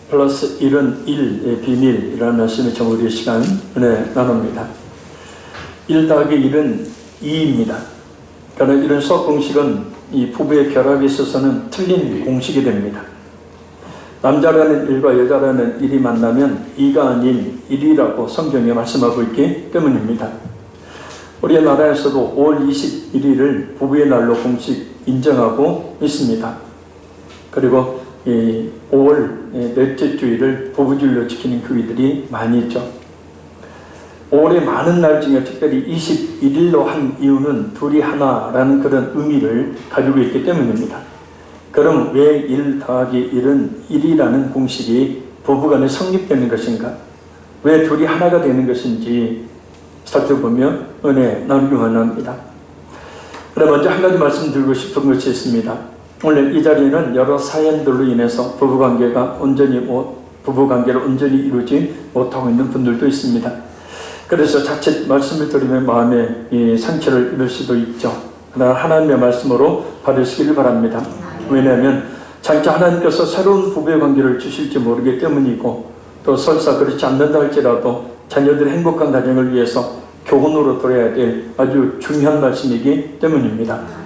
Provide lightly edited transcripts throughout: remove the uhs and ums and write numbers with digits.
플러스 1은 1의 비밀이라는 말씀의 정의의 시간 은혜 나눕니다. 1 더하기 1은 2입니다. 그러나 이런 수학 공식은 이 부부의 결합에 있어서는 틀린 공식이 됩니다. 남자라는 1과 여자라는 1이 만나면 2가 아닌 1이라고 성경에 말씀하고 있기 때문입니다. 우리 나라에서도 5월 21일을 부부의 날로 공식 인정하고 있습니다. 그리고 5월 넷째 주일을 부부주일로 지키는 교회들이 많이 있죠. 5월의 많은 날 중에 특별히 21일로 한 이유는 둘이 하나라는 그런 의미를 가지고 있기 때문입니다. 그럼 왜 1 더하기 1은 1이라는 공식이 부부간에 성립되는 것인가? 왜 둘이 하나가 되는 것인지 살펴보며 은혜 나누기 원합니다. 그럼 먼저 한 가지 말씀드리고 싶은 것이 있습니다. 오늘 이 자리에는 여러 사연들로 인해서 부부관계를 온전히 이루지 못하고 있는 분들도 있습니다. 그래서 자칫 말씀을 들으면 마음에 상처를 입을 수도 있죠. 그러나 하나님의 말씀으로 받으시기를 바랍니다. 왜냐하면 장차 하나님께서 새로운 부부의 관계를 주실지 모르기 때문이고, 또 설사 그렇지 않는다 할지라도 자녀들의 행복한 가정을 위해서 교훈으로 들어야 될 아주 중요한 말씀이기 때문입니다.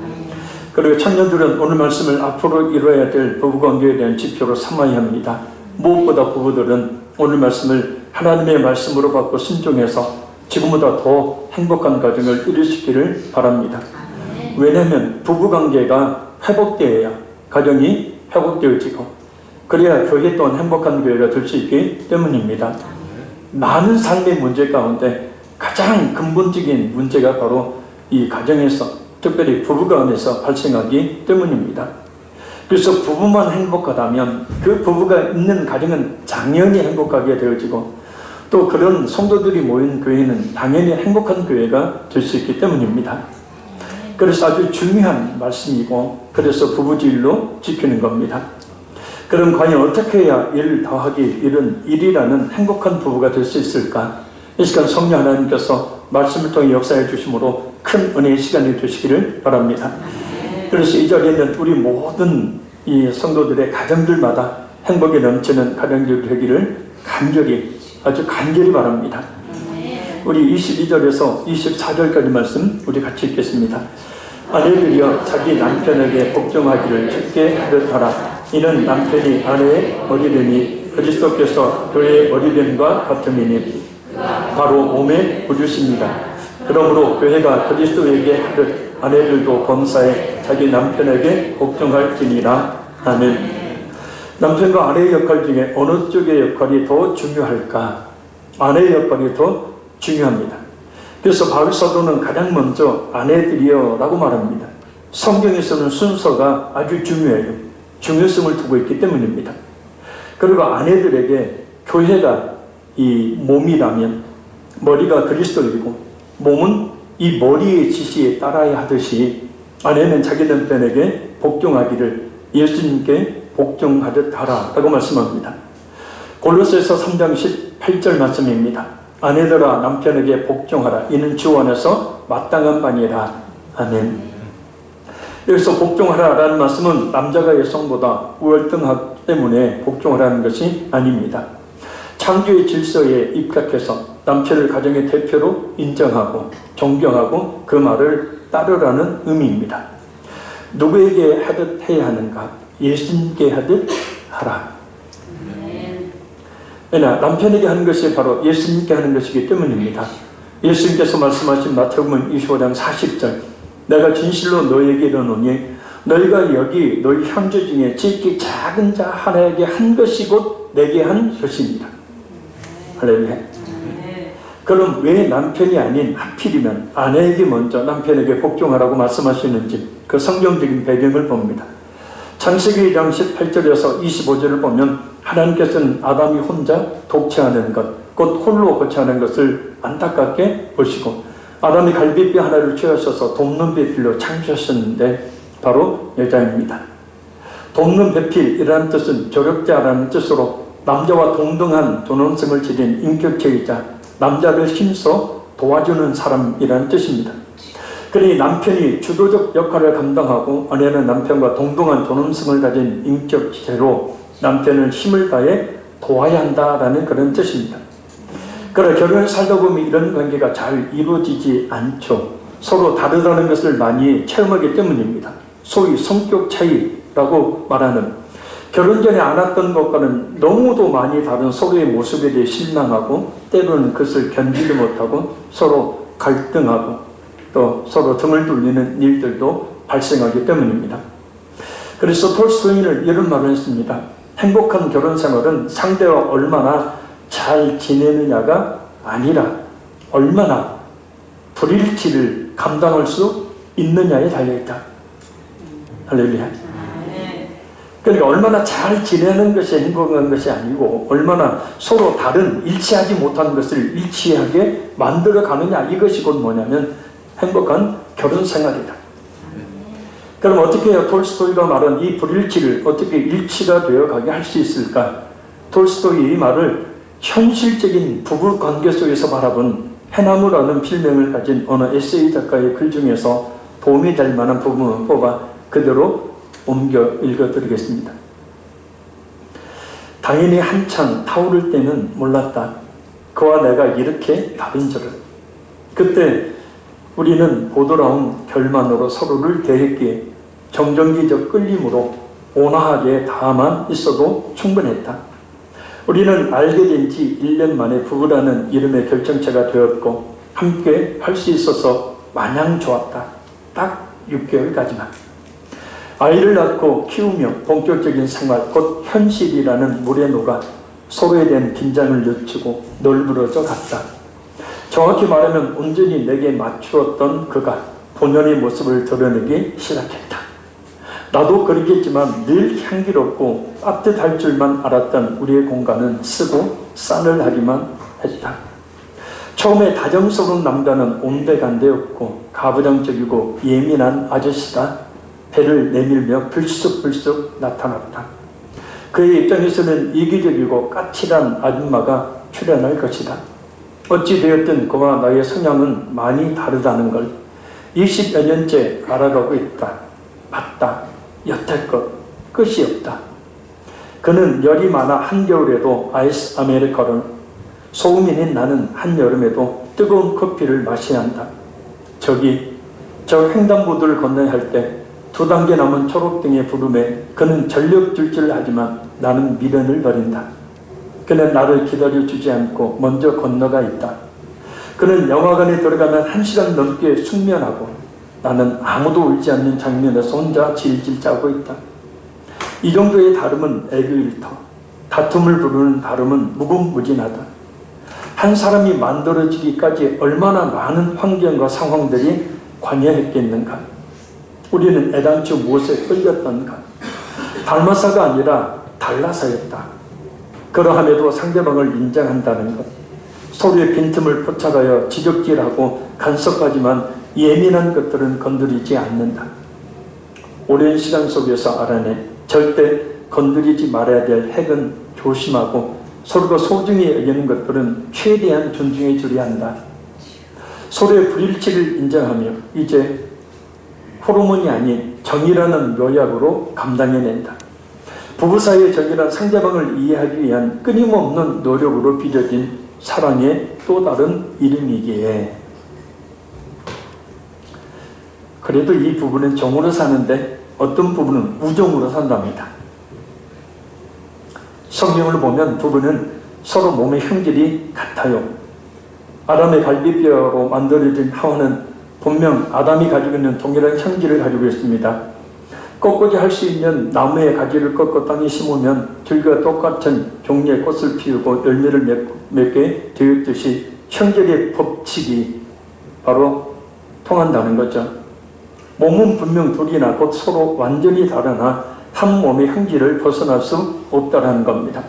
그리고 청년들은 오늘 말씀을 앞으로 이루어야 될 부부관계에 대한 지표로 삼아야 합니다. 무엇보다 부부들은 오늘 말씀을 하나님의 말씀으로 받고 순종해서 지금보다 더 행복한 가정을 이루시기를 바랍니다. 왜냐하면 부부관계가 회복되어야 가정이 회복되어지고, 그래야 교회 또한 행복한 교회가 될 수 있기 때문입니다. 많은 삶의 문제 가운데 가장 근본적인 문제가 바로 이 가정에서, 특별히 부부가 안에서 발생하기 때문입니다. 그래서 부부만 행복하다면 그 부부가 있는 가정은 당연히 행복하게 되어지고, 또 그런 성도들이 모인 교회는 당연히 행복한 교회가 될 수 있기 때문입니다. 그래서 아주 중요한 말씀이고, 그래서 부부주일로 지키는 겁니다. 그럼 과연 어떻게 해야 1 더하기 1은 1이라는 행복한 부부가 될 수 있을까? 이 시간 성령 하나님께서 말씀을 통해 역사해 주심으로 큰 은혜의 시간이 되시기를 바랍니다. 그래서 이 자리에는 우리 모든 이 성도들의 가정들마다 행복이 넘치는 가정들이 되기를 아주 간절히 바랍니다. 우리 22절에서 24절까지 말씀 우리 같이 읽겠습니다. 아내들이여 자기 남편에게 복종하기를 주께 하듯 하라. 이는 남편이 아내의 머리됨이 그리스도께서 교회의 머리됨과 같음이니 바로 몸의 구주십니다. 그러므로 교회가 그리스도에게 하듯 아내들도 범사에 자기 남편에게 복종할지니라. 아멘. 남편과 아내의 역할 중에 어느 쪽의 역할이 더 중요할까? 아내의 역할이 더 중요합니다. 그래서 바울 사도는 가장 먼저 아내들이여 라고 말합니다. 성경에서는 순서가 아주 중요해요. 중요성을 두고 있기 때문입니다. 그리고 아내들에게 교회가 이 몸이라면 머리가 그리스도이고, 몸은 이 머리의 지시에 따라야 하듯이 아내는 자기 남편에게 복종하기를 예수님께 복종하듯 하라 라고 말씀합니다. 골로새서 3장 18절 말씀입니다. 아내들아 남편에게 복종하라. 이는 주 안에서 마땅한 바니라. 아멘. 여기서 복종하라 라는 말씀은 남자가 여성보다 우월등하기 때문에 복종하라는 것이 아닙니다. 창조의 질서에 입각해서 남편을 가정의 대표로 인정하고 존경하고 그 말을 따르라는 의미입니다. 누구에게 하듯 해야 하는가? 예수님께 하듯 하라. 왜냐? 남편에게 하는 것이 바로 예수님께 하는 것이기 때문입니다. 예수님께서 말씀하신 마태복음 25장 40절, 내가 진실로 너희에게 이르노니 너희가 여기 너희 형제 중에 지극히 작은 자 하나에게 한 것이 곧 내게 한 것입니다. 할렐루야. 그럼 왜 남편이 아닌 하필이면 아내에게 먼저 남편에게 복종하라고 말씀하시는지 그 성경적인 배경을 봅니다. 창세기 2장 18절에서 25절을 보면 하나님께서는 아담이 혼자 독채하는 것, 곧 홀로 거처하는 것을 안타깝게 보시고 아담이 갈비뼈 하나를 취하셔서 돕는 배필로 창조하셨는데 바로 여자입니다. 돕는 배필이라는 뜻은 조력자라는 뜻으로 남자와 동등한 존엄성을 지닌 인격체이자 남자를 힘써 도와주는 사람이라는 뜻입니다. 그러니 남편이 주도적 역할을 감당하고 아내는 남편과 동등한 존엄성을 가진 인격체로 남편을 힘을 다해 도와야 한다라는 그런 뜻입니다. 그러나 결혼을 살다 보면 이런 관계가 잘 이루어지지 않죠. 서로 다르다는 것을 많이 체험하기 때문입니다. 소위 성격 차이라고 말하는, 결혼 전에 안았던 것과는 너무도 많이 다른 서로의 모습에 대해 실망하고 때로는 그것을 견디지 못하고 서로 갈등하고 또 서로 등을 돌리는 일들도 발생하기 때문입니다. 그래서 톨스토이는 이런 말을 했습니다. 행복한 결혼 생활은 상대와 얼마나 잘 지내느냐가 아니라 얼마나 불일치를 감당할 수 있느냐에 달려있다. 할렐루야. 그러니까 얼마나 잘 지내는 것이 행복한 것이 아니고 얼마나 서로 다른 일치하지 못한 것을 일치하게 만들어 가느냐, 이것이 곧 뭐냐면 행복한 결혼 생활이다. 그럼 어떻게 해요? 톨스토이가 말한 이 불일치를 어떻게 일치가 되어 가게 할 수 있을까? 톨스토이 이 말을 현실적인 부부 관계 속에서 바라본 해나무라는 필명을 가진 어느 에세이 작가의 글 중에서 도움이 될 만한 부분을 뽑아 그대로 옮겨 읽어드리겠습니다. 당연히 한창 타오를 때는 몰랐다. 그와 내가 이렇게 다른 줄을. 그때 우리는 보드라운 결만으로 서로를 대했기에 정전기적 끌림으로 온화하게 다만 있어도 충분했다. 우리는 알게 된 지 1년 만에 부부라는 이름의 결정체가 되었고 함께 할 수 있어서 마냥 좋았다. 딱 6개월까지만. 아이를 낳고 키우며 본격적인 생활, 곧 현실이라는 물에 녹아 서로에 대한 긴장을 늦추고 널브러져 갔다. 정확히 말하면 온전히 내게 맞추었던 그가 본연의 모습을 드러내기 시작했다. 나도 그렇겠지만 늘 향기롭고 따뜻할 줄만 알았던 우리의 공간은 쓰고 싸늘하기만 했다. 처음에 다정스러운 남자는 온데간데였고 가부장적이고 예민한 아저씨가 배를 내밀며 불쑥불쑥 나타났다. 그의 입장에서는 이기적이고 까칠한 아줌마가 출연할 것이다. 어찌되었든 그와 나의 성향은 많이 다르다는 걸 20여 년째 알아가고 있다. 맞다. 여태껏 끝이 없다. 그는 열이 많아 한겨울에도 아이스 아메리카노를, 소음인인 나는 한여름에도 뜨거운 커피를 마셔야 한다. 저 횡단보도를 건너야 할 때 2단계 남은 초록등의 부름에 그는 전력 질주를 하지만 나는 미련을 버린다. 그는 나를 기다려주지 않고 먼저 건너가 있다. 그는 영화관에 들어가면 1시간 넘게 숙면하고 나는 아무도 울지 않는 장면에서 혼자 질질 짜고 있다. 이 정도의 다름은 애교일터. 다툼을 부르는 다름은 무궁무진하다. 한 사람이 만들어지기까지 얼마나 많은 환경과 상황들이 관여했겠는가. 우리는 애당초 무엇에 끌렸던가. 닮아서가 아니라 달라서였다. 그러함에도 상대방을 인정한다는 것. 서로의 빈틈을 포착하여 지적질하고 간섭하지만 예민한 것들은 건드리지 않는다. 오랜 시간 속에서 알아내 절대 건드리지 말아야 될 핵은 조심하고 서로가 소중히 여기는 것들은 최대한 존중해 주려 한다. 서로의 불일치를 인정하며 이제 호르몬이 아닌 정이라는 묘약으로 감당해낸다. 부부 사이의 정이란 상대방을 이해하기 위한 끊임없는 노력으로 빚어진 사랑의 또 다른 이름이기에. 그래도 이 부부는 정으로 사는데 어떤 부부는 우정으로 산답니다. 성경을 보면 부부는 서로 몸의 형질이 같아요. 아담의 갈비뼈로 만들어진 하와는 분명 아담이 가지고 있는 동일한 형질을 가지고 있습니다. 꺾고자 할 수 있는 나무의 가지를 꺾어 땅에 심으면 들과 똑같은 종류의 꽃을 피우고 열매를 맺게 되었듯이 형질의 법칙이 바로 통한다는 거죠. 몸은 분명 둘이나 곧 서로 완전히 다르나 한 몸의 형질을 벗어날 수 없다는 겁니다.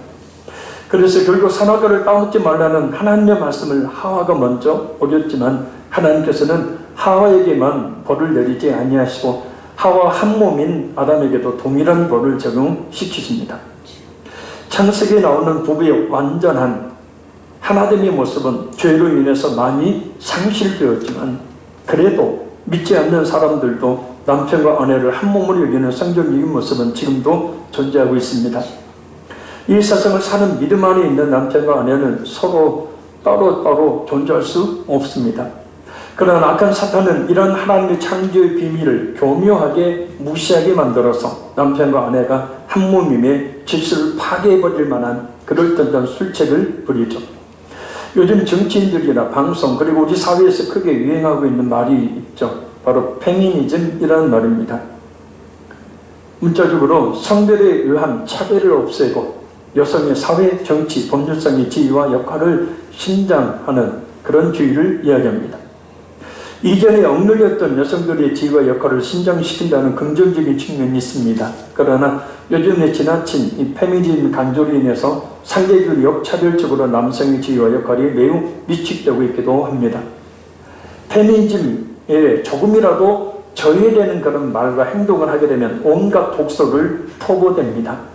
그래서 결국 선악과를 따먹지 말라는 하나님의 말씀을 하와가 먼저 어겼지만 하나님께서는 하와에게만 벌을 내리지 아니하시고 하와 한 몸인 아담에게도 동일한 벌을 적용시키십니다. 창세기에 나오는 부부의 완전한 하나됨의 모습은 죄로 인해서 많이 상실되었지만 그래도 믿지 않는 사람들도 남편과 아내를 한 몸으로 여기는 성경적인 모습은 지금도 존재하고 있습니다. 이 세상을 사는 믿음 안에 있는 남편과 아내는 서로 따로 존재할 수 없습니다. 그러나 악한 사탄은 이런 하나님의 창조의 비밀을 교묘하게 무시하게 만들어서 남편과 아내가 한 몸임의 질서를 파괴해버릴 만한 그럴듯한 술책을 부리죠. 요즘 정치인들이나 방송 그리고 우리 사회에서 크게 유행하고 있는 말이 있죠. 바로 페미니즘이라는 말입니다. 문자적으로 성별에 의한 차별을 없애고 여성의 사회, 정치, 법률상의 지위와 역할을 신장하는 그런 주의를 이야기합니다. 이전에 억눌렸던 여성들의 지위와 역할을 신장시킨다는 긍정적인 측면이 있습니다. 그러나 요즘에 지나친 이 페미니즘 강조로 인해서 상대적으로 역차별적으로 남성의 지위와 역할이 매우 위축되고 있기도 합니다. 페미니즘에 조금이라도 저해되는 그런 말과 행동을 하게 되면 온갖 독소를 포고됩니다.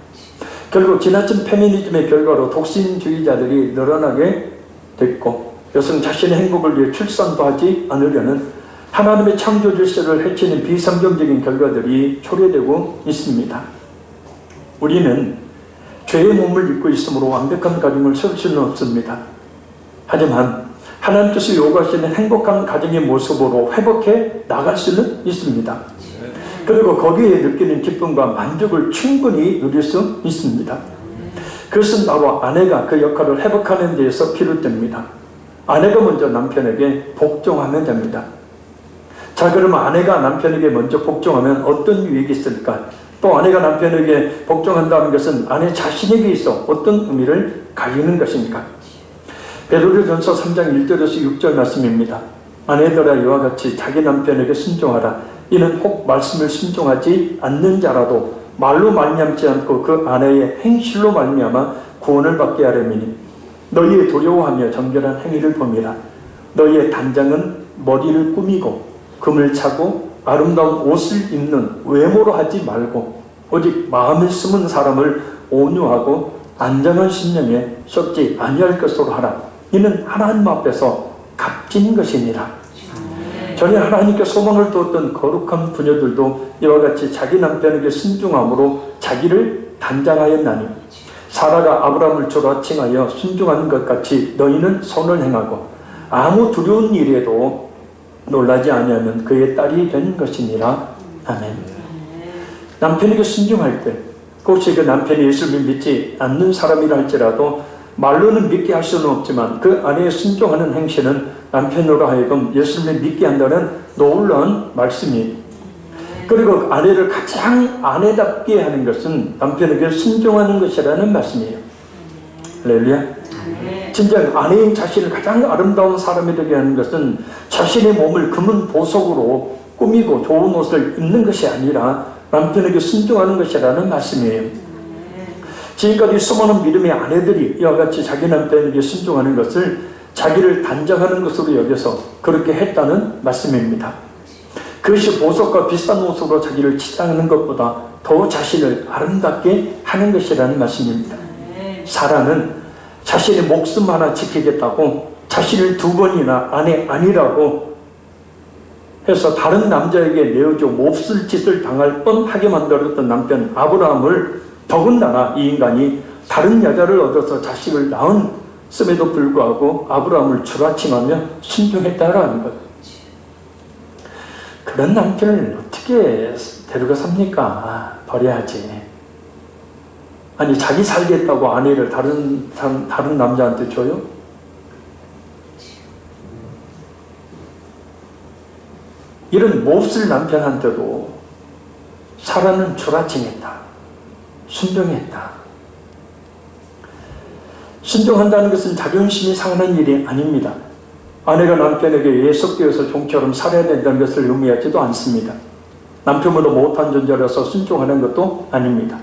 결국 지나친 페미니즘의 결과로 독신주의자들이 늘어나게 됐고 여성 자신의 행복을 위해 출산도 하지 않으려는 하나님의 창조 질서를 해치는 비성경적인 결과들이 초래되고 있습니다. 우리는 죄의 몸을 입고 있으므로 완벽한 가정을 세울 수는 없습니다. 하지만 하나님께서 요구하시는 행복한 가정의 모습으로 회복해 나갈 수는 있습니다. 그리고 거기에 느끼는 기쁨과 만족을 충분히 누릴 수 있습니다. 그것은 바로 아내가 그 역할을 회복하는 데에서 비롯됩니다. 아내가 먼저 남편에게 복종하면 됩니다. 자, 그러면 아내가 남편에게 먼저 복종하면 어떤 유익이 있을까? 또 아내가 남편에게 복종한다는 것은 아내 자신에게 있어 어떤 의미를 가지는 것입니까? 베드로전서 3장 1절에서 6절 말씀입니다. 아내들아 이와 같이 자기 남편에게 순종하라. 이는 혹 말씀을 순종하지 않는 자라도 말로 말미암지 않고 그 아내의 행실로 말미암아 구원을 받게 하려니니 너희의 두려워하며 정결한 행위를 범이라. 너희의 단장은 머리를 꾸미고 금을 차고 아름다운 옷을 입는 외모로 하지 말고 오직 마음을 숨은 사람을 온유하고 안전한 심령에 썩지 아니할 것으로 하라. 이는 하나님 앞에서 값진 것이니라. 전에 하나님께 소망을 두었던 거룩한 부녀들도 이와 같이 자기 남편에게 순종함으로 자기를 단장하였나니 사라가 아브라함을 조라칭하여 순종하는 것 같이 너희는 선을 행하고 아무 두려운 일에도 놀라지 아니하면 그의 딸이 된 것이니라. 아멘. 남편에게 순종할 때 혹시 그 남편이 예수를 믿지 않는 사람이라 할지라도 말로는 믿게 할 수는 없지만 그 아내의 순종하는 행실은 남편으로 하여금 예수를 믿게 한다는 놀라운 말씀이. 그리고 아내를 가장 아내답게 하는 것은 남편에게 순종하는 것이라는 말씀이에요. 할렐루야. 진짜 아내인 자신을 가장 아름다운 사람이 되게 하는 것은 자신의 몸을 금은 보석으로 꾸미고 좋은 옷을 입는 것이 아니라 남편에게 순종하는 것이라는 말씀이에요. 지금까지 수많은 믿음의 아내들이 이와 같이 자기 남편에게 순종하는 것을 자기를 단장하는 것으로 여겨서 그렇게 했다는 말씀입니다. 그것이 보석과 비싼 옷으로 자기를 치장하는 것보다 더 자신을 아름답게 하는 것이라는 말씀입니다. 사라는 자신의 목숨 하나 지키겠다고 자신을 2번이나 아내 아니라고 해서 다른 남자에게 내어줘 몹쓸 짓을 당할 뻔하게 만들었던 남편 아브라함을 더군다나 이 인간이 다른 여자를 얻어서 자식을 낳았음에도 불구하고 아브라함을 주라칭하며 순종했다라는 것. 그런 남편을 어떻게 데려가 삽니까? 버려야지. 아니 자기 살겠다고 아내를 다른 남자한테 줘요? 이런 몹쓸 남편한테도 사라는 주라칭했다. 순종했다. 순종한다는 것은 자존심이 상하는 일이 아닙니다. 아내가 남편에게 예속되어서 종처럼 살아야 된다는 것을 의미하지도 않습니다. 남편보다 못한 존재라서 순종하는 것도 아닙니다.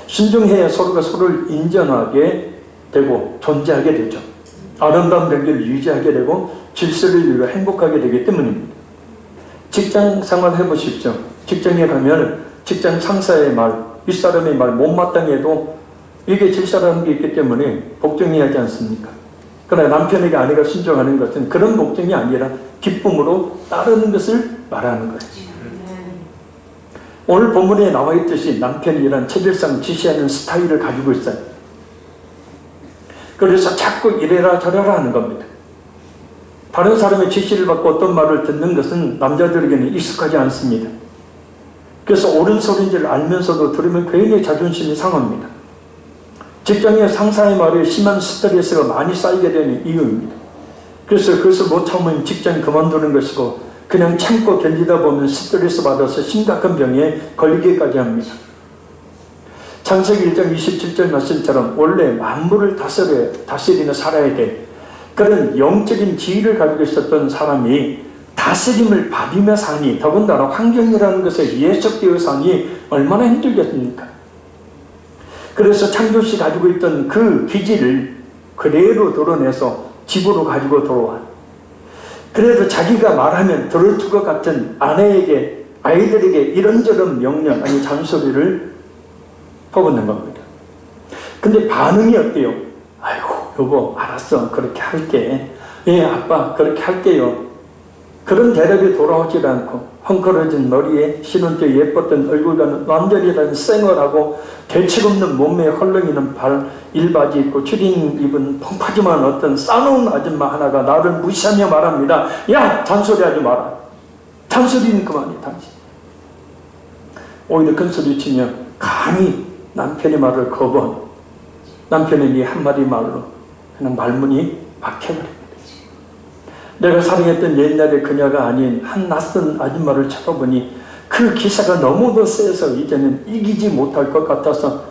순종해야 서로가 서로를 인정하게 되고 존재하게 되죠. 아름다운 관계를 유지하게 되고 질서를 이루어 행복하게 되기 때문입니다. 직장 생활 해보십시오. 직장에 가면 직장 상사의 말, 윗사람의 말 못마땅히 해도 이게 질서라는 게 있기 때문에 복종해야 하지 않습니까? 그러나 남편에게 아내가 순종하는 것은 그런 복종이 아니라 기쁨으로 따르는 것을 말하는 거예요. 오늘 본문에 나와 있듯이 남편이 이런 체질상 지시하는 스타일을 가지고 있어요. 그래서 자꾸 이래라 저래라 하는 겁니다. 다른 사람의 지시를 받고 어떤 말을 듣는 것은 남자들에게는 익숙하지 않습니다. 그래서 옳은 소리인지를 알면서도 들으면 괜히 자존심이 상합니다. 직장의 상사의 말에 심한 스트레스가 많이 쌓이게 되는 이유입니다. 그래서 그것을 못 참으면 직장 그만두는 것이고, 그냥 참고 견디다 보면 스트레스 받아서 심각한 병에 걸리기까지 합니다. 창세기 1장 27절 말씀처럼 원래 만물을 다스리며 살아야 돼. 그런 영적인 지위를 가지고 있었던 사람이 다스림을 받으며 사니, 더군다나 환경이라는 것에 예속되어 사니 얼마나 힘들겠습니까? 그래서 창조시 가지고 있던 그 기질을 그대로 드러내서 집으로 가지고 들어와. 그래도 자기가 말하면 들을 것 같은 아내에게, 아이들에게 이런저런 명령, 아니 잔소리를 퍼붓는 겁니다. 근데 반응이 어때요? 아이고 여보 알았어 그렇게 할게. 예 아빠 그렇게 할게요. 그런 대답이 돌아오질 않고 헝클어진 머리에 신혼 때 예뻤던 얼굴과는 완전히 다른 쌩얼하고 대책 없는 몸매에 헐렁이는 발 일바지 입고 추리닝 입은 펑파짐한 어떤 싸놓은 아줌마 하나가 나를 무시하며 말합니다. 야 잔소리하지 마라. 잔소리는 그만해 당신. 오히려 큰소리 치며 감히 남편의 말을 거부한 남편의 이 한마디 말로 그냥 말문이 막혀버립니다. 내가 사랑했던 옛날의 그녀가 아닌 한 낯선 아줌마를 쳐다보니 그 기사가 너무도 세서 이제는 이기지 못할 것 같아서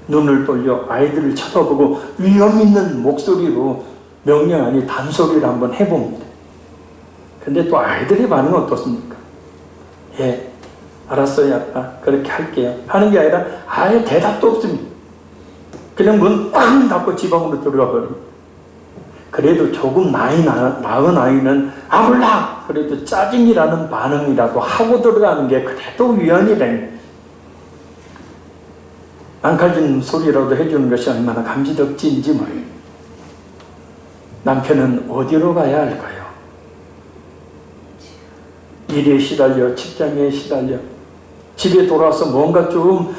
눈을 돌려 아이들을 쳐다보고 위험 있는 목소리로 명령 아니 단소리를 한번 해봅니다. 근데 또 아이들의 반응은 어떻습니까? 예 알았어요 아빠 그렇게 할게요 하는 게 아니라 아예 대답도 없습니다. 그냥 문 꽝 닫고 지방으로 들어가 버립니다. 그래도 조금 나은 아이는 아 몰라 그래도 짜증이라는 반응이라도 하고 들어가는 게 그래도 위안이 됩니다. 앙칼진 소리라도 해주는 것이 얼마나 감지덕지인지 말이에요. 남편은 어디로 가야 할까요? 일에 시달려 직장에 시달려 집에 돌아와서 뭔가 좀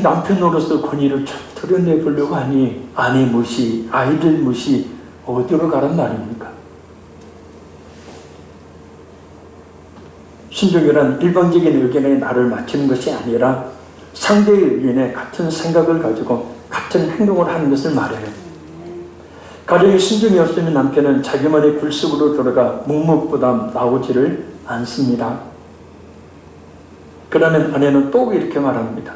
남편으로서 권위를 좀 드러내보려고 하니 아내 무시, 아이들 무시 어디로 가란 말입니까? 신종이란 일방적인 의견에 나를 맞추는 것이 아니라 상대의 의견에 같은 생각을 가지고 같은 행동을 하는 것을 말해요. 가정에 신중이 없으면 남편은 자기만의 굴속으로 들어가 묵묵부담 나오지를 않습니다. 그러면 아내는 또 이렇게 말합니다.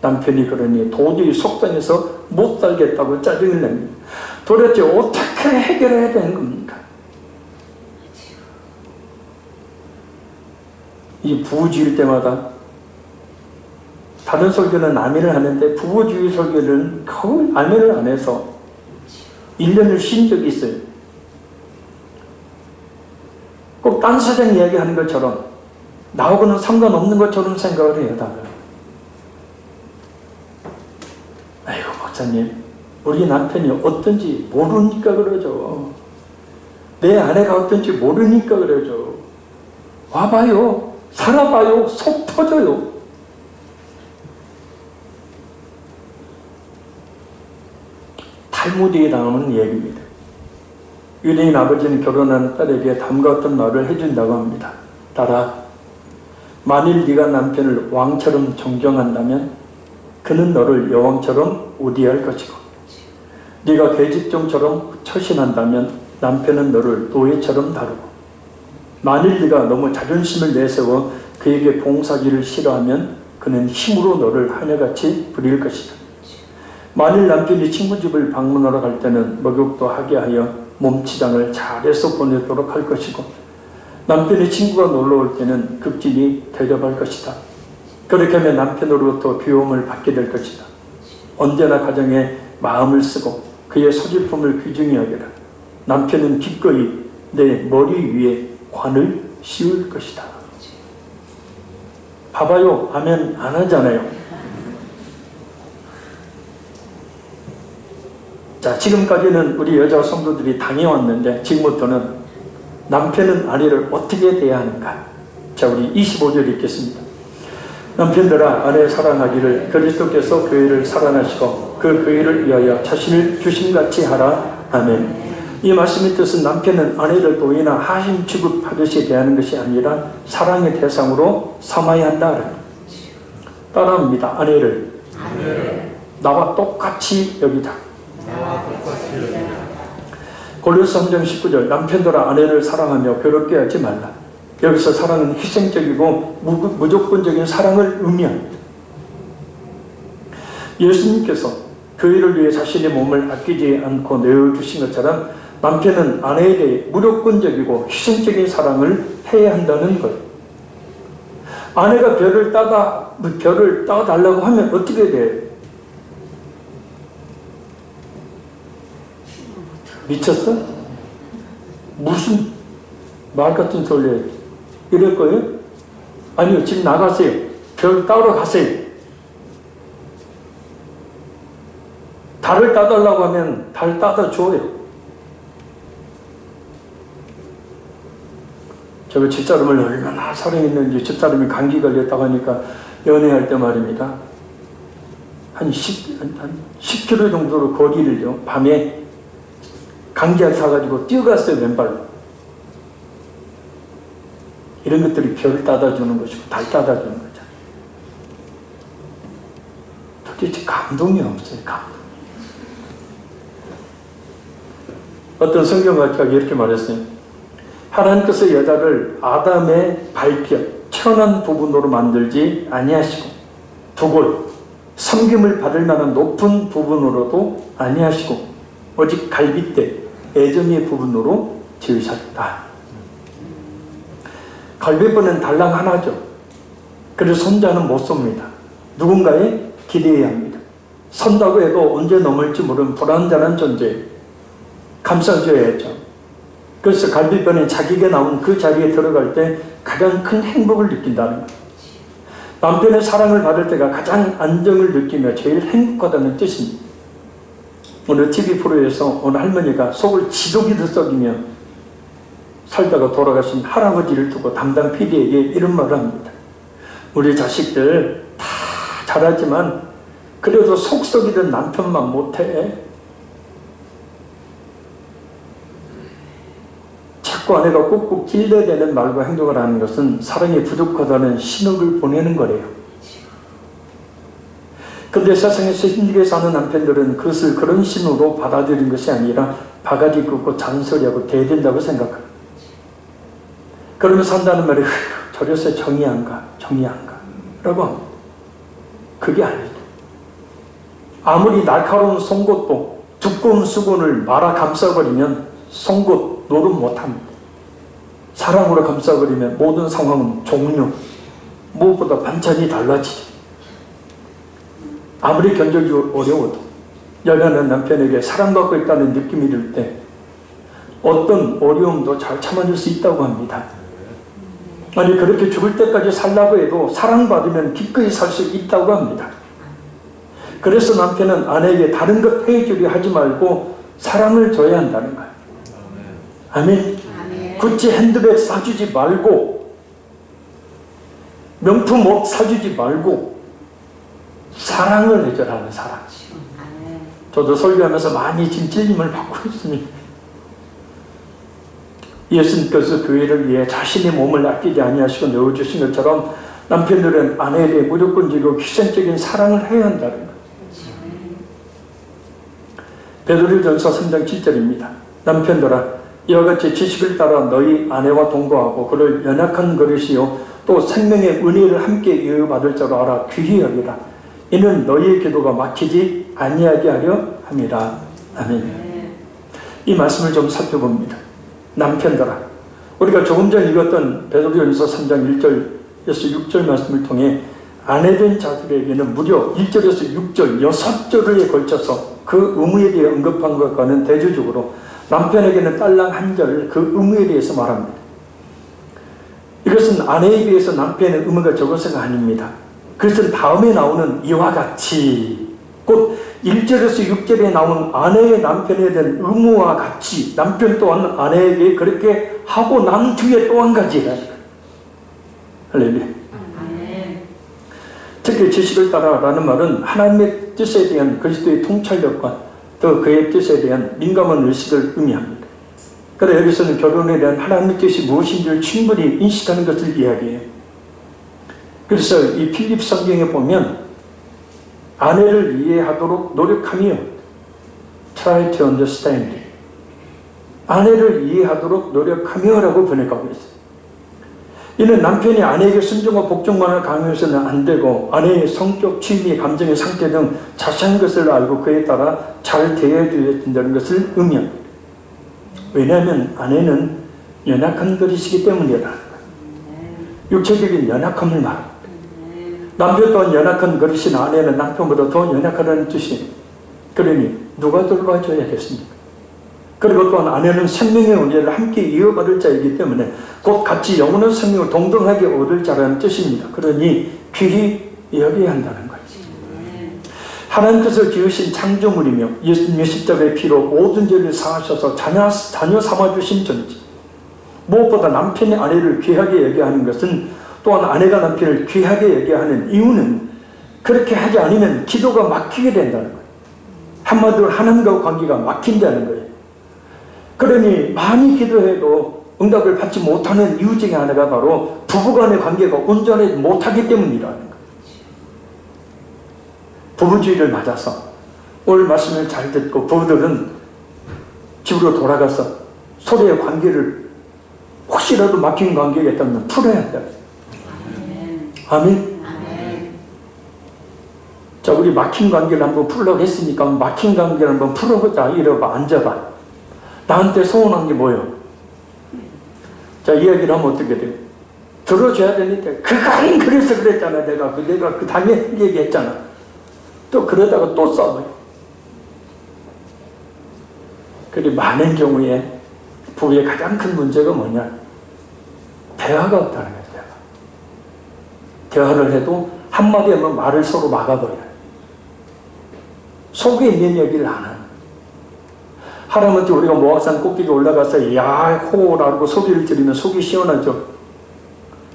남편이 그러니 도저히 속상해서 못 살겠다고 짜증을 냅니다. 도대체 어떻게 해결해야 되는 겁니까? 이 부부주의일 때마다 다른 설교는 아멘을 하는데 부부주의 설교는 거의 아멘을 안 해서 1년을 쉰 적이 있어요. 꼭 딴 사장 이야기하는 것처럼 나하고는 상관없는 것처럼 생각을 해요. 다들. 아이고 목사님 우리 남편이 어떤지 모르니까 그러죠. 내 아내가 어떤지 모르니까 그러죠. 와봐요. 살아봐요. 속 터져요. 탈무드에 나오는 얘기입니다. 유대인 아버지는 결혼한 딸에게 다음과 같은 말을 해준다고 합니다. 딸아, 만일 네가 남편을 왕처럼 존경한다면 그는 너를 여왕처럼 우대할 것이고 네가 계집종처럼 처신한다면 남편은 너를 노예처럼 다루고 만일 네가 너무 자존심을 내세워 그에게 봉사기를 싫어하면 그는 힘으로 너를 하늘같이 부릴 것이다. 만일 남편이 친구 집을 방문하러 갈 때는 목욕도 하게 하여 몸치장을 잘해서 보내도록 할 것이고 남편의 친구가 놀러올 때는 급진히 대접할 것이다. 그렇게 하면 남편으로부터 귀여움을 받게 될 것이다. 언제나 가정에 마음을 쓰고 그의 소지품을 귀중히 여겨라. 남편은 기꺼이 내 머리 위에 관을 씌울 것이다. 봐봐요. 아멘 안 하잖아요. 자, 지금까지는 우리 여자 성도들이 당해왔는데 지금부터는 남편은 아내를 어떻게 대해야 하는가? 자, 우리 25절 읽겠습니다. 남편들아 아내 사랑하기를 그리스도께서 교회를 사랑하시고 그 교회를 위하여 자신을 주심같이 하라. 아멘. 이 말씀의 뜻은 남편은 아내를 도의나 하인 취급하듯이 대하는 것이 아니라 사랑의 대상으로 삼아야 한다. 따라합니다. 아내를 나와 똑같이 여기다. 골로새 3장 19절 남편들아 아내를 사랑하며 괴롭게 하지 말라. 여기서 사랑은 희생적이고 무조건적인 사랑을 의미합니다. 예수님께서 교회를 위해 자신의 몸을 아끼지 않고 내어주신 것처럼 남편은 아내에 대해 무조건적이고 희생적인 사랑을 해야 한다는 거예요. 아내가 별을 따달라고 하면 어떻게 돼요? 미쳤어? 무슨 말 같은 소리예요? 이럴 거예요? 아니요, 집 나가세요. 별 따러 가세요. 달을 따달라고 하면 달 따다 줘요. 제가 집사람을 얼마나 사랑했는지, 집사람이 감기 걸렸다고 하니까 연애할 때 말입니다. 한 10km 정도로 거리를요, 밤에 감기약 사가지고 뛰어갔어요, 맨발로. 이런 것들이 별 따다주는 것이고 달 따다주는 거잖아요. 도대체 감동이 없어요, 감동. 어떤 성경학자가 이렇게 말했어요. 하나님께서 여자를 아담의 발뼈, 천한 부분으로 만들지 아니하시고 두골, 섬김을 받을 만한 높은 부분으로도 아니하시고 오직 갈빗대, 애정의 부분으로 지으셨다. 갈빗뼈는 달랑 하나죠. 그래서 손자는 못 섭니다. 누군가에 기대해야 합니다. 선다고 해도 언제 넘을지 모르는 불안전한 존재예요. 감싸줘야죠. 그래서 갈빗뼈는 자기가 나온 그 자리에 들어갈 때 가장 큰 행복을 느낀다는 거예요. 남편의 사랑을 받을 때가 가장 안정을 느끼며 제일 행복하다는 뜻입니다. 오늘 TV 프로에서 어느 할머니가 속을 지독이듯 썩이며 살다가 돌아가신 할아버지를 두고 담당 PD에게 이런 말을 합니다. 우리 자식들 다 잘하지만 그래도 속 썩이던 남편만 못해. 자꾸 아내가 꾹꾹 찔러대는 말과 행동을 하는 것은 사랑이 부족하다는 신호를 보내는 거래요. 그런데 세상에서 힘들게 사는 남편들은 그것을 그런 신호로 받아들인 것이 아니라 바가지 긋고 잔소리하고 대든다고 생각합니다. 그러면서 한다는 말이 저래서 정이 안 가, 정이 안 가 라고 합니다. 그게 아니죠. 아무리 날카로운 송곳도 두꺼운 수건을 말아 감싸버리면 송곳 노름 못합니다. 사랑으로 감싸버리면 모든 상황은 종료, 무엇보다 반찬이 달라지죠. 아무리 견디기 어려워도 연하는 남편에게 사랑받고 있다는 느낌이 들 때 어떤 어려움도 잘 참아줄 수 있다고 합니다. 아니 그렇게 죽을 때까지 살라고 해도 사랑받으면 기꺼이 살 수 있다고 합니다. 그래서 남편은 아내에게 다른 것 해주려 하지 말고 사랑을 줘야 한다는 거예요. 아멘. 구찌 핸드백 사주지 말고 명품 옷 사주지 말고 사랑을 해줘라는 사랑. 저도 설교하면서 많이 지금 찔림을 받고 있습니다. 예수님께서 교회를 위해 자신의 몸을 아끼지 아니하시고 내어주신 것처럼 남편들은 아내에 대해 무조건적이고 희생적인 사랑을 해야 한다는 거예요. 베드로전서 3장 7절입니다. 남편들아 이와 같이 지식을 따라 너희 아내와 동거하고 그를 연약한 그릇이요 또 생명의 은혜를 함께 이어받을 자로 알아 귀히 여기라. 이는 너희의 기도가 막히지 아니하게 하려 함이라. 아멘. 이 말씀을 좀 살펴봅니다. 남편들아, 우리가 조금 전 읽었던 베드로전서 3장 1절에서 6절 말씀을 통해 아내된 자들에게는 무려 1절에서 6절 6절에 걸쳐서 그 의무에 대해 언급한 것과는 대조적으로 남편에게는 딸랑 한 절 그 의무에 대해서 말합니다. 이것은 아내에 비해서 남편의 의무가 적어서가 아닙니다. 그것은 다음에 나오는 이와 같이 곧 1절에서 6절에 나온 아내의 남편에 대한 의무와 같이 남편 또한 아내에게 그렇게 하고 난 뒤에 또 한 가지 할렐루야. 특히 지식을 따라라는 말은 하나님의 뜻에 대한 그리스도의 통찰력과 또 그의 뜻에 대한 민감한 의식을 의미합니다. 그래서 여기서는 결혼에 대한 하나님의 뜻이 무엇인지를 충분히 인식하는 것을 이야기해요. 그래서 이 필립 성경에 보면 아내를 이해하도록 노력하며 try to understand, 아내를 이해하도록 노력하며 라고 번역하고 있어요. 이는 남편이 아내에게 순종과 복종만을 강요해서는 안 되고 아내의 성격, 취미, 감정의 상태 등 자세한 것을 알고 그에 따라 잘 대해줘야 된다는 것을 의미합니다. 왜냐하면 아내는 연약한 그릇이기 때문이라는 거예요. 육체적인 연약함을 말합니다. 남편 또한 연약한 그릇인 아내는 남편보다 더 연약하다는 뜻이에요. 그러니 누가 돌봐줘야겠습니까? 그리고 또한 아내는 생명의 은혜를 함께 이어받을 자이기 때문에 곧 같이 영원한 생명을 동등하게 얻을 자라는 뜻입니다. 그러니 귀히 여겨야 한다는 거예요. 하나님께서 지으신 창조물이며 예수님의 십자가의 피로 모든 죄를 사하셔서 자녀 삼아주신 존재. 무엇보다 남편이 아내를 귀하게 여겨야 하는 것은, 또한 아내가 남편을 귀하게 여겨야 하는 이유는 그렇게 하지 않으면 기도가 막히게 된다는 거예요. 한마디로 하나님과 관계가 막힌다는 거예요. 그러니 많이 기도해도 응답을 받지 못하는 이유 중에 하나가 바로 부부간의 관계가 온전히 못하기 때문이라는 거예요. 부부주의를 맞아서 오늘 말씀을 잘 듣고 부부들은 집으로 돌아가서 서로의 관계를 혹시라도 막힌 관계가 있다면 풀어야 한다. 아멘. 자, 우리 막힌 관계를 한번 풀려고 했으니까 막힌 관계를 한번 풀어보자. 이러봐, 앉아봐. 나한테 서운한 게 뭐예요? 자, 이야기를 하면 어떻게 돼요? 들어줘야 되는데, 그건 그래서 그랬잖아. 내가 그 당연히 얘기했잖아. 또 그러다가 또 싸워요. 그리고 많은 경우에 부부의 가장 큰 문제가 뭐냐? 대화가 없다는 거예요. 대화를 해도 한마디 하면 말을 서로 막아버려요. 속에 있는 얘기를 안 하는. 하다못해 우리가 모악산 꼭대기 올라가서 야호라고 소리를 지르면 속이 시원하죠.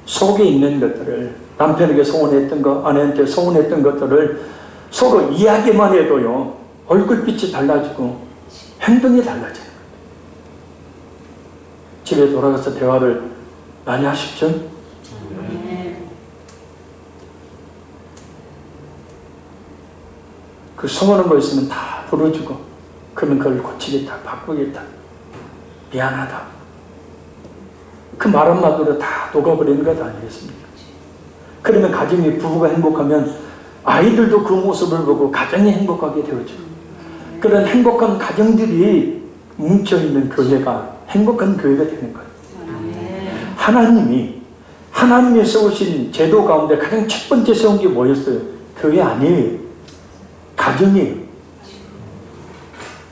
속에 있는 것들을, 남편에게 서운했던 것, 아내한테 서운했던 것들을 서로 이야기만 해도요, 얼굴빛이 달라지고 행동이 달라져요. 집에 돌아가서 대화를 많이 하십시오. 그 서운한 거 있으면 다 풀어주고, 그러면 그걸 고치겠다, 바꾸겠다, 미안하다. 그 말 한마디로 다 녹아버리는 것 아니겠습니까? 그러면 가정이, 부부가 행복하면 아이들도 그 모습을 보고 가정이 행복하게 되어져. 그런 행복한 가정들이 뭉쳐있는 교회가 행복한 교회가 되는 거예요. 하나님이 세우신 제도 가운데 가장 첫 번째 세운 게 뭐였어요? 교회 아니에요. 가정이에요.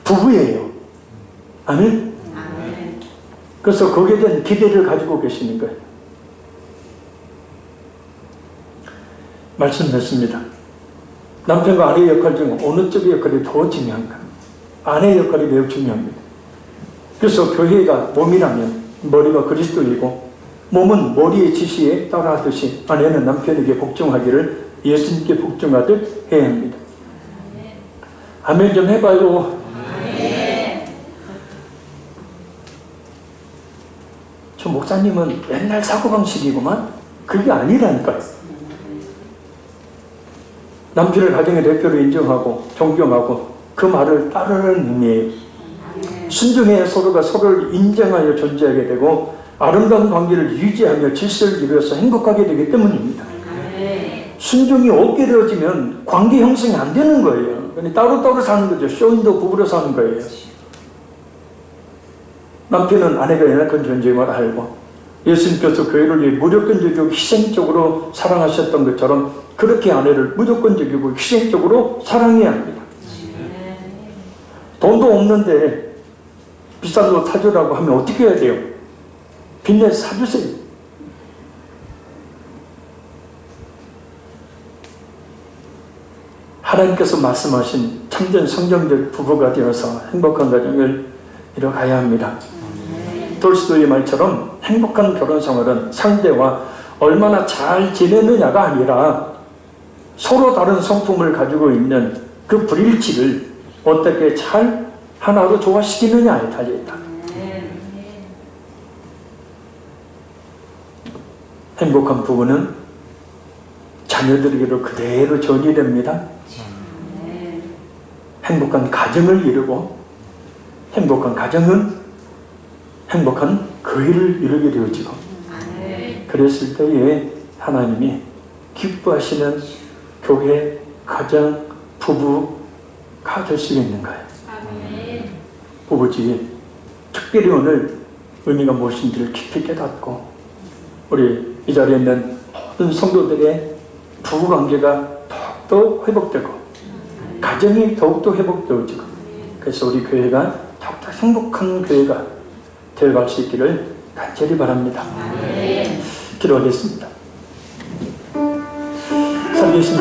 부부예요. 아멘? 그래서 거기에 대한 기대를 가지고 계시는 거예요. 말씀드렸습니다. 남편과 아내의 역할 중 어느 쪽의 역할이 더 중요한가? 아내의 역할이 매우 중요합니다. 그래서 교회가 몸이라면 머리가 그리스도이고 몸은 머리의 지시에 따라하듯이 아내는 남편에게 복종하기를 예수님께 복종하듯 해야 합니다. 아멘 좀 해봐요. 저 목사님은 옛날 사고방식이구만. 그게 아니라니까요. 남편을 가정의 대표로 인정하고 존경하고 그 말을 따르는 의미예요. 순종해 서로가 서로를 인정하여 존재하게 되고 아름다운 관계를 유지하며 질서를 이루어서 행복하게 되기 때문입니다. 순종이 없게 되어지면 관계 형성이 안 되는 거예요. 그러니까 따로따로 사는 거죠. 쇼인도 부부로 사는 거예요. 남편은 아내가 연약한 존재임을 알고 예수님께서 교회를 위해 무조건적이고 희생적으로 사랑하셨던 것처럼 그렇게 아내를 무조건적이고 희생적으로 사랑해야 합니다. 돈도 없는데 비싼 거 사주라고 하면 어떻게 해야 돼요? 빚내서 사주세요. 하나님께서 말씀하신 참된 성경적 부부가 되어서 행복한 가정을 이뤄가야 합니다. 돌스토이의 말처럼 행복한 결혼 생활은 상대와 얼마나 잘 지내느냐가 아니라 서로 다른 성품을 가지고 있는 그 불일치를 어떻게 잘 하나로 조화시키느냐에 달려있다. 행복한 부부는 자녀들에게로 그대로 전이됩니다. 행복한 가정을 이루고 행복한 가정은 행복한 교회를 이루게 되어지고 그랬을 때에 하나님이 기뻐하시는 교회, 가정, 부부가 될 수 있는 거예요. 부부지 특별히 오늘 의미가 무엇인지를 깊이 깨닫고 우리 이 자리에 있는 모든 성도들의 부부관계가 더욱더 회복되고 가정이 더욱더 회복되어지고 그래서 우리 교회가 더욱더 행복한 교회가 되어갈 수 있기를 간절히 바랍니다. 기도하겠습니다. 살리신